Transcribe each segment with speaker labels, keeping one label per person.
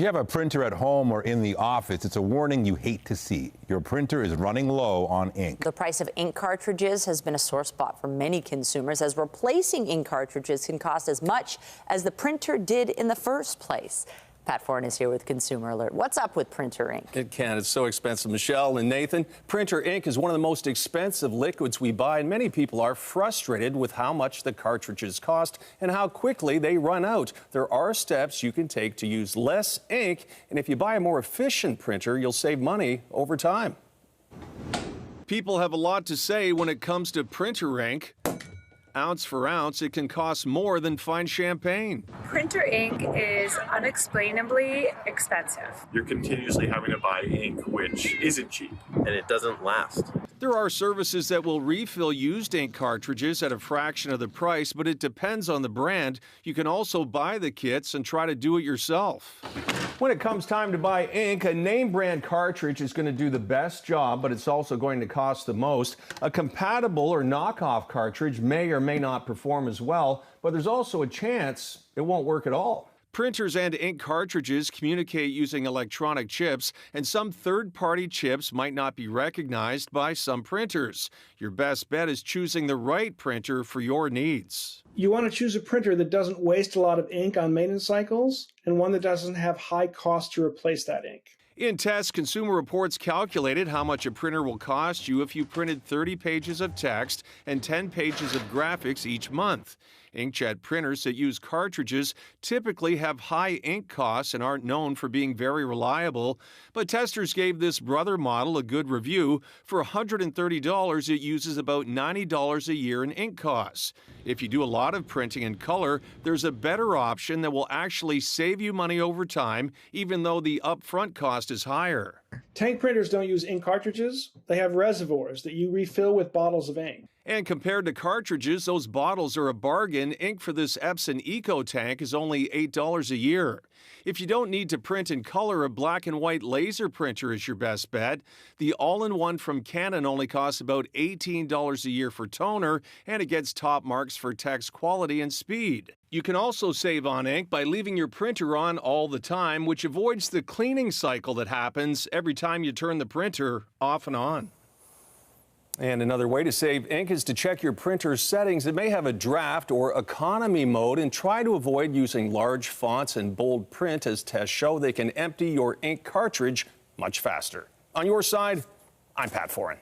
Speaker 1: If you have a printer at home or in the office, it's a warning you hate to see. Your printer is running low on ink.
Speaker 2: The price of ink cartridges has been a sore spot for many consumers, as replacing ink cartridges can cost as much as the printer did in the first place. Pat Foran is here with Consumer Alert. What's up with printer ink?
Speaker 3: It can. It's so expensive. Michelle and Nathan, printer ink is one of the most expensive liquids we buy, and many people are frustrated with how much the cartridges cost and how quickly they run out. There are steps you can take to use less ink, and if you buy a more efficient printer, you'll save money over time. People have a lot to say when it comes to printer ink. Ounce for ounce, it can cost more than fine champagne.
Speaker 4: Printer ink is unexplainably expensive.
Speaker 5: You're continuously having to buy ink, which isn't cheap, and it doesn't last.
Speaker 3: There are services that will refill used ink cartridges at a fraction of the price, but it depends on the brand. You can also buy the kits and try to do it yourself. When it comes time to buy ink, a name brand cartridge is going to do the best job, but it's also going to cost the most. A compatible or knockoff cartridge may or may not perform as well, but there's also a chance it won't work at all. Printers and ink cartridges communicate using electronic chips, and some third-party chips might not be recognized by some printers. Your best bet is choosing the right printer for your needs.
Speaker 6: You want to choose a printer that doesn't waste a lot of ink on maintenance cycles and one that doesn't have high cost to replace that ink.
Speaker 3: In tests, Consumer Reports calculated how much a printer will cost you if you printed 30 pages of text and 10 pages of graphics each month. Inkjet printers that use cartridges typically have high ink costs and aren't known for being very reliable, but testers gave this Brother model a good review. For $130, it uses about $90 a year in ink costs. If you do a lot of printing in color, there's a better option that will actually save you money over time, even though the upfront cost is higher.
Speaker 6: Tank printers don't use ink cartridges. They have reservoirs that you refill with bottles of ink.
Speaker 3: And compared to cartridges, those bottles are a bargain. Ink for this Epson Eco Tank is only $8 a year. If you don't need to print in color, a black and white laser printer is your best bet. The all-in-one from Canon only costs about $18 a year for toner, and it gets top marks for text quality and speed. You can also save on ink by leaving your printer on all the time, which avoids the cleaning cycle that happens every time you turn the printer off and on. And another way to save ink is to check your printer's settings. It may have a draft or economy mode, and try to avoid using large fonts and bold print, as tests show they can empty your ink cartridge much faster. On your side, I'm Pat Foran.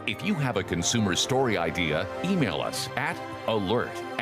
Speaker 7: If you have a consumer story idea, email us at alert@ctv.ca.